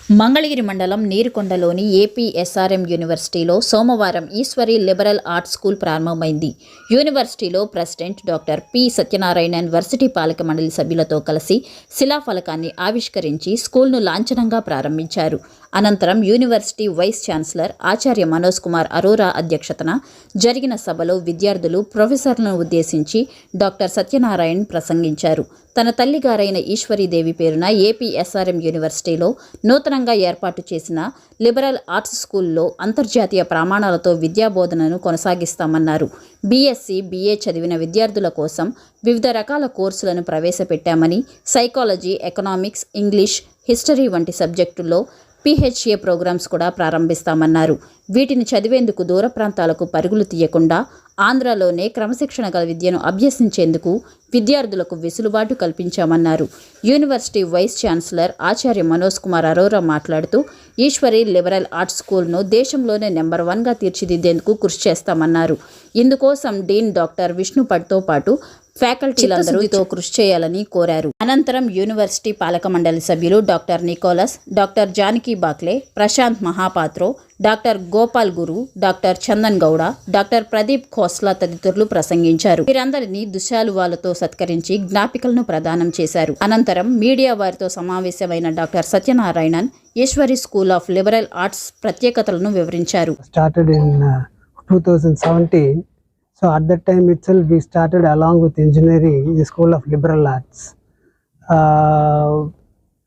మంగళగిరి మండలం నీరుకొండలోని AP SRM యూనివర్సిటీలో సోమవారం ఈశ్వరి లిబరల్ ఆర్ట్స్ స్కూల్ ప్రారంభమైంది. యూనివర్సిటీలో president doctor P. Satyanarayanan varsity పాలక మండలి సభ్యులతో కలిసి శిలాఫలకాన్ని ఆవిష్కరించి స్కూల్ను లాంఛనంగా ప్రారంభించారు. అనంతరం యూనివర్సిటీ వైస్ ఛాన్సలర్ ఆచార్య మనోజ్ కుమార్ అరోరా అధ్యక్షతన జరిగిన సభలో విద్యార్థులు, ప్రొఫెసర్లను ఉద్దేశించి డాక్టర్ సత్యనారాయణ్ ప్రసంగించారు. తన తల్లిగారైన ఈశ్వరీదేవి పేరున ఏపీ SRM యూనివర్సిటీలో నూతనంగా ఏర్పాటు చేసిన లిబరల్ ఆర్ట్స్ స్కూల్లో అంతర్జాతీయ ప్రమాణాలతో విద్యాబోధనను కొనసాగిస్తామన్నారు. BSc, BA చదివిన విద్యార్థుల కోసం వివిధ రకాల కోర్సులను ప్రవేశపెట్టామని, సైకాలజీ, ఎకనామిక్స్, ఇంగ్లీష్, హిస్టరీ వంటి సబ్జెక్టుల్లో PHA ప్రోగ్రామ్స్ కూడా ప్రారంభిస్తామన్నారు. వీటిని చదివేందుకు దూర ప్రాంతాలకు పరుగులు తీయకుండా ఆంధ్రాలోనే క్రమశిక్షణ గల విద్యను అభ్యసించేందుకు విద్యార్థులకు వెసులుబాటు కల్పించామన్నారు. యూనివర్సిటీ వైస్ ఛాన్సలర్ ఆచార్య మనోజ్ కుమార్ అరోరా మాట్లాడుతూ ఈశ్వరి లిబరల్ ఆర్ట్స్ స్కూల్ను దేశంలోనే నెంబర్ 1గా తీర్చిదిద్దేందుకు కృషి చేస్తామన్నారు. ఇందుకోసం డీన్ డాక్టర్ విష్ణుపడ్తో పాటు ఫ్యాకల్టీలందరూ కృషి చేయాలని కోరారు. అనంతరం యూనివర్సిటీ పాలక మండలి సభ్యులు doctor Nicholas, doctor Janaki Bakhle, Prashant Mahapatro, doctor Gopal Guru, doctor Chandan Gowda, doctor Pradeep Khosla తదితరులు ప్రసంగించారు. వీరందరినీ దుశాలువాలతో సత్కరించి జ్ఞాపికలను ప్రదానం చేశారు. అనంతరం మీడియా వారితో సమావేశమైన doctor Satyanarayanan Eswari school of liberal arts ప్రత్యేకతలను వివరించారు. 2017. So at that time itself we started along with engineering the School of Liberal Arts,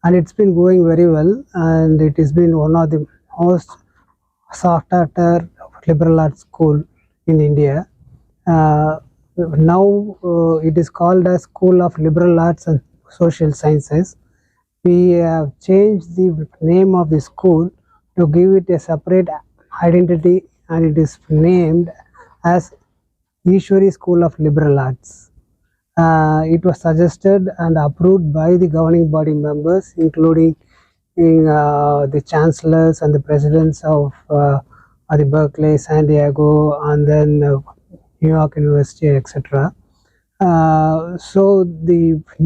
and it's been going very well, and it has been one of the most sought after liberal arts school in India. Now it is called as School of Liberal Arts and Social Sciences. We have changed the name of the school to give it a separate identity, and it is named as Easwari School of Liberal Arts. It was suggested and approved by the governing body members, including the chancellors and the presidents of the Berkeley, San Diego, and then New York University, etc. So the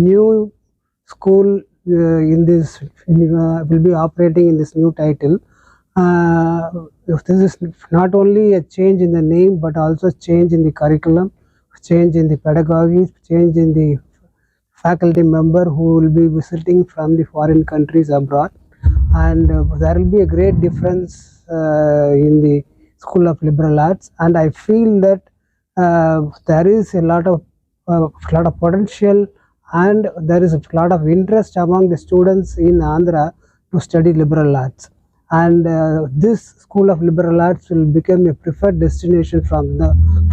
new school in this will be operating in this new title. This is not only a change in the name, but also change in the curriculum, change in the pedagogy, change in the faculty member who will be visiting from the foreign countries abroad, and there will be a great difference in the School of Liberal Arts, and I feel that there is a lot of potential, and there is a lot of interest among the students in Andhra to study liberal arts. And this School of Liberal Arts will become a preferred destination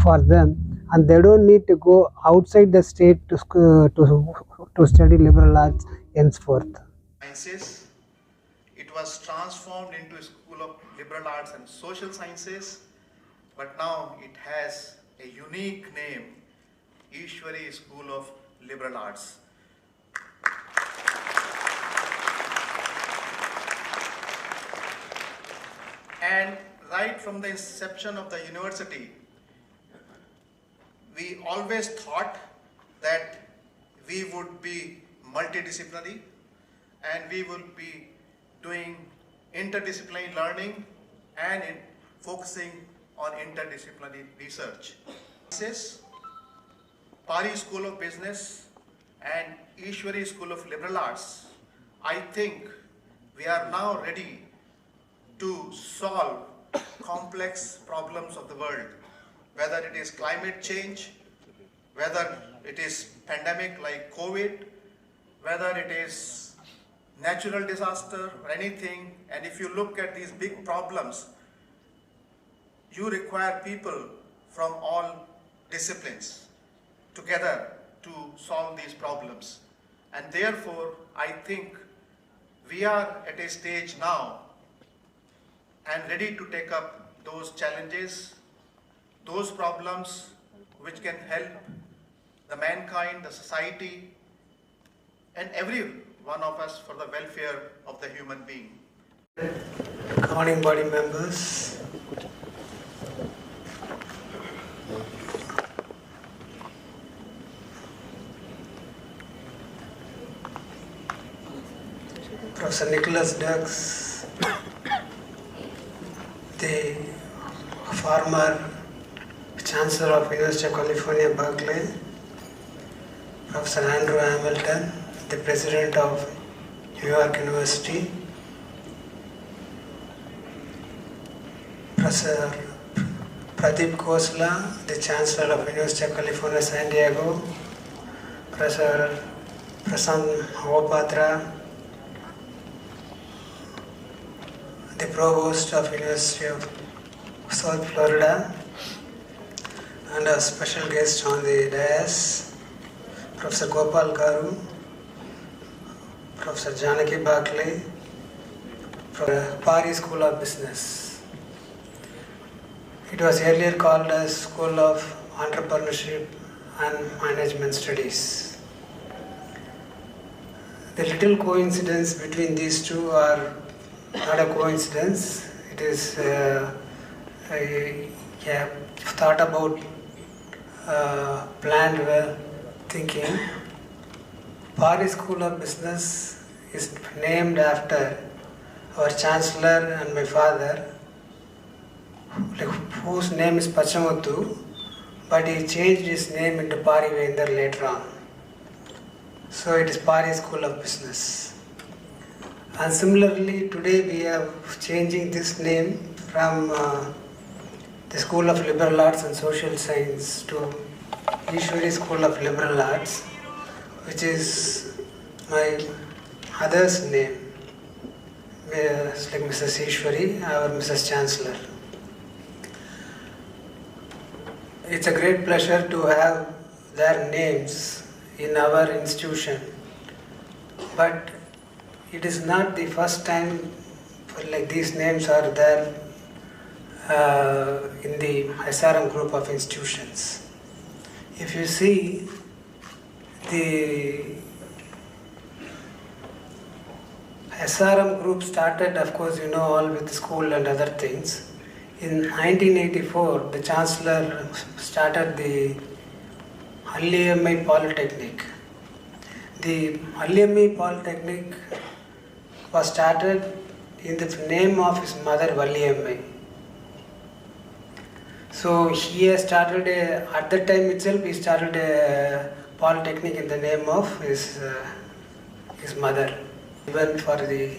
for them, and they don't need to go outside the state to study liberal arts henceforth. Sciences. It was transformed into a School of Liberal Arts and Social Sciences, but now it has a unique name, Easwari School of Liberal Arts. And right from the inception of the university, we always thought that we would be multidisciplinary and we would be doing interdisciplinary learning and focusing on interdisciplinary research. Pari School of Business and Easwari School of Liberal Arts, I think we are now ready to solve complex problems of the world, whether it is climate change, whether it is pandemic like COVID, whether it is natural disaster or anything. And if you look at these big problems, you require people from all disciplines together to solve these problems. And therefore, I think we are at a stage now and ready to take up those challenges, those problems which can help the mankind, the society, and every one of us for the welfare of the human being. Governing body members, Professor Nicholas Dux, the former Chancellor of University of California, Berkeley, Professor Andrew Hamilton, the President of New York University, Professor Pradeep Khosla, the Chancellor of University of California, San Diego, Professor Prasant Mohapatra, the Provost of University of South Florida, and a special guest on the dais, Professor Gopal Garu, Professor Janaki Barclay, from Paris School of Business. It was earlier called as School of Entrepreneurship and Management Studies. The little coincidence between these two are not a coincidence. It is thought about, planned well thinking. Paris School of Business is named after our Chancellor and my father, whose name is Pachamuthu, but he changed his name into Parivendar later on. So it is Paris School of Business. And similarly, today we are changing this name from the School of Liberal Arts and Social Science to Easwari School of Liberal Arts, which is my mother's name, like Mrs. Easwari, our Mrs. Chancellor. It's a great pleasure to have their names in our institution, but it is not the first time like these names are there in the SRM group of institutions. If you see, the SRM group started, of course, you know, all with school and other things. In 1984, the Chancellor started the Alliyamai Polytechnic. The Alliyamai Polytechnic was started in the name of his mother, Valliyamai. So he has started at that time itself, he started a polytechnic in the name of his mother. He went for the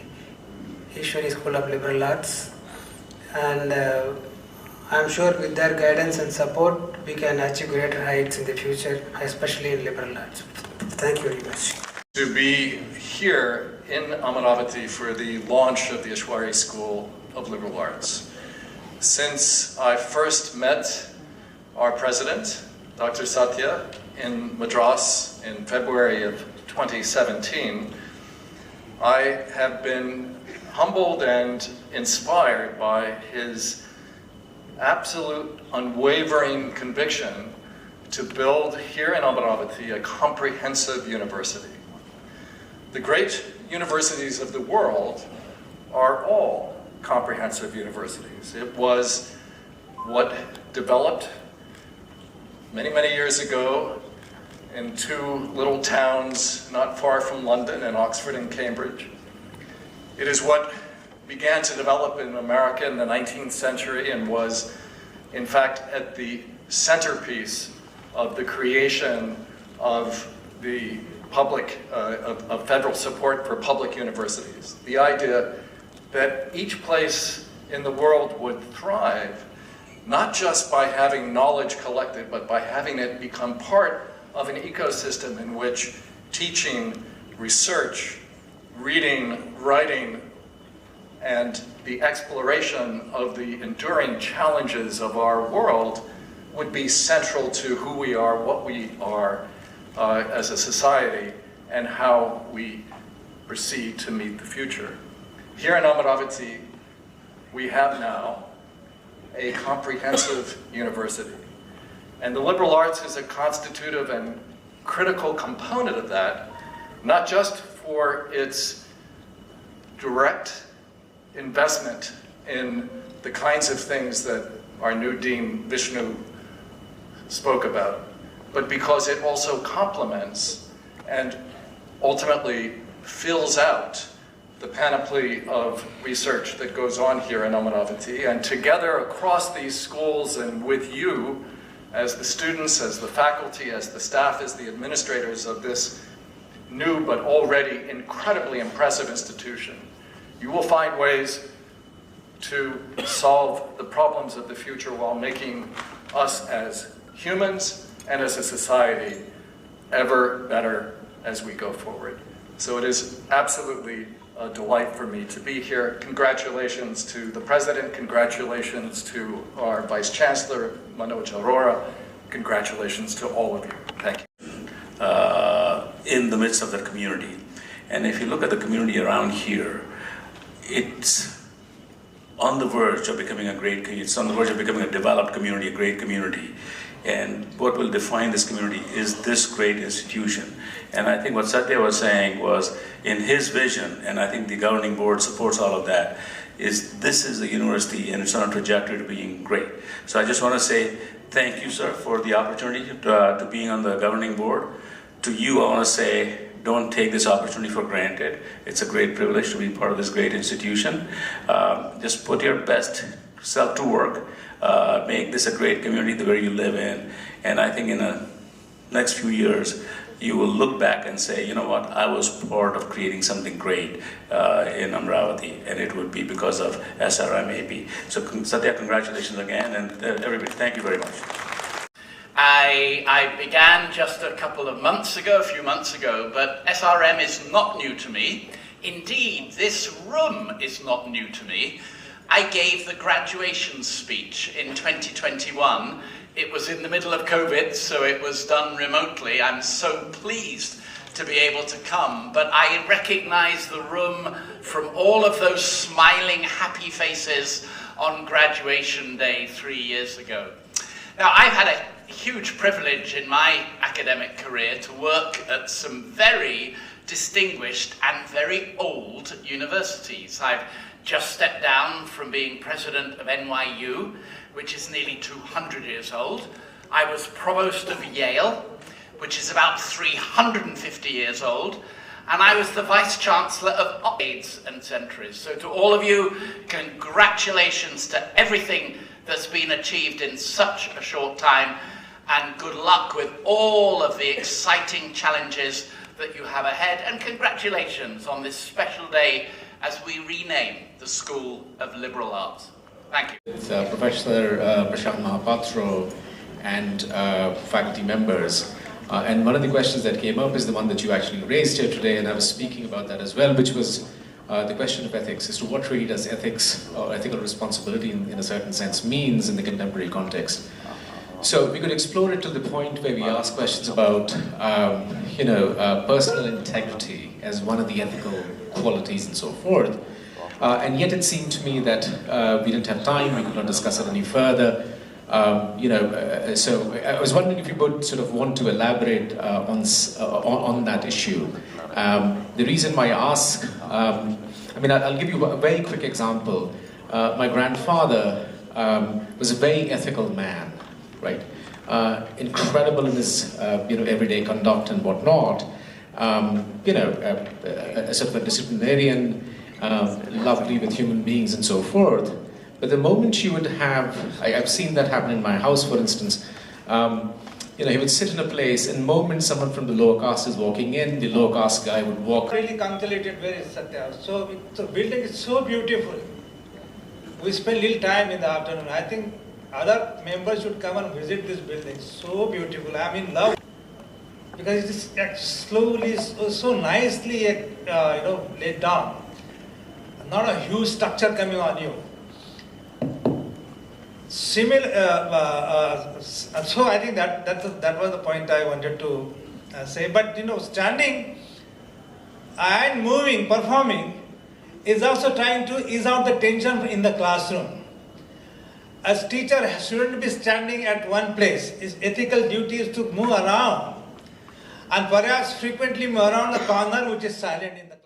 Easwari School of Liberal Arts, and I am sure with their guidance and support, we can achieve greater heights in the future, especially in liberal arts. Thank you very much. To be here in Amaravathi for the launch of the Easwari School of Liberal Arts. Since I first met our president, Dr. Satya, in Madras in February of 2017, I have been humbled and inspired by his absolute unwavering conviction to build here in Amaravati a comprehensive university. The great universities of the world are all comprehensive universities. It was what developed many, many years ago in two little towns not far from London, in Oxford and Cambridge. It is what began to develop in America in the 19th century and was, in fact, at the centerpiece of the creation of the public, of federal support for public universities. The idea that each place in the world would thrive, not just by having knowledge collected, but by having it become part of an ecosystem in which teaching, research, reading, writing, and the exploration of the enduring challenges of our world would be central to who we are, what we are as a society, and how we proceed to meet the future. Here in Amaravati, we have now a comprehensive university. And the liberal arts is a constitutive and critical component of that, not just for its direct investment in the kinds of things that our new Dean Vishnu spoke about, but because it also complements and ultimately fills out the panoply of research that goes on here in Amaravathi, and together across these schools and with you as the students, as the faculty, as the staff, as the administrators of this new but already incredibly impressive institution, you will find ways to solve the problems of the future while making us as humans and as a society ever better as we go forward. So it is absolutely a delight for me to be here. Congratulations to the President, congratulations to our Vice Chancellor, Manoj Arora, congratulations to all of you. Thank you. In the midst of that community. And if you look at the community around here, it's on the verge of becoming a great community. It's on the verge of becoming a developed community, a great community. And what will define this community is this great institution. And I think what Satya was saying was, in his vision, and I think the governing board supports all of that, is this is the university and it's on a trajectory to being great. So I just want to say thank you, sir, for the opportunity to being on the governing board. To you, I want to say, don't take this opportunity for granted. It's a great privilege to be part of this great institution. Just put your best self to work. Make this a great community where you live in. And I think in the next few years, you will look back and say, you know what, I was part of creating something great in Amaravathi, and it would be because of SRM AP. So Satya, congratulations again, and everybody, thank you very much. I began just a few months ago, but SRM is not new to me. Indeed, this room is not new to me. I gave the graduation speech in 2021. It was in the middle of COVID, so it was done remotely. I'm so pleased to be able to come, but I recognize the room from all of those smiling, happy faces on graduation day 3 years ago. Now, I've had a huge privilege in my academic career to work at some very distinguished and very old universities. I've just stepped down from being president of NYU, which is nearly 200 years old. I was provost of Yale, which is about 350 years old. And I was the vice chancellor of Oxford and centuries. So to all of you, congratulations to everything that's been achieved in such a short time, and good luck with all of the exciting challenges that you have ahead, and congratulations on this special day as we rename the School of Liberal Arts. Thank you. With Professor Prashant Mahapatro and faculty members. And one of the questions that came up is the one that you actually raised here today, and I was speaking about that as well, which was the question of ethics, as to what really does ethics or ethical responsibility in a certain sense means in the contemporary context. So we could explore it to the point where we ask questions about, personal integrity as one of the ethical qualities and so forth. And yet it seemed to me that we didn't have time, we could not discuss it any further. So I was wondering if you would sort of want to elaborate on that issue. The reason why I ask, I'll give you a very quick example. My grandfather was a very ethical man, right? Incredible in his everyday conduct and whatnot. A sort of a disciplinarian, lovely with human beings and so forth. But the moment you would have, I've seen that happen in my house, for instance, he would sit in a place, and the moment someone from the lower caste is walking in, the lower caste guy would walk. Really calculated, where is Satya? So the building is so beautiful. We spend little time in the afternoon. I think other members should come and visit this building. So beautiful. I'm in love. Because it is slowly, so nicely, laid down. Not a huge structure coming on you. Similar, so I think that was the point I wanted to say. But standing and moving, performing, is also trying to ease out the tension in the classroom. As teacher shouldn't be standing at one place. His ethical duty is to move around, and perhaps frequently move around the corner which is silent in the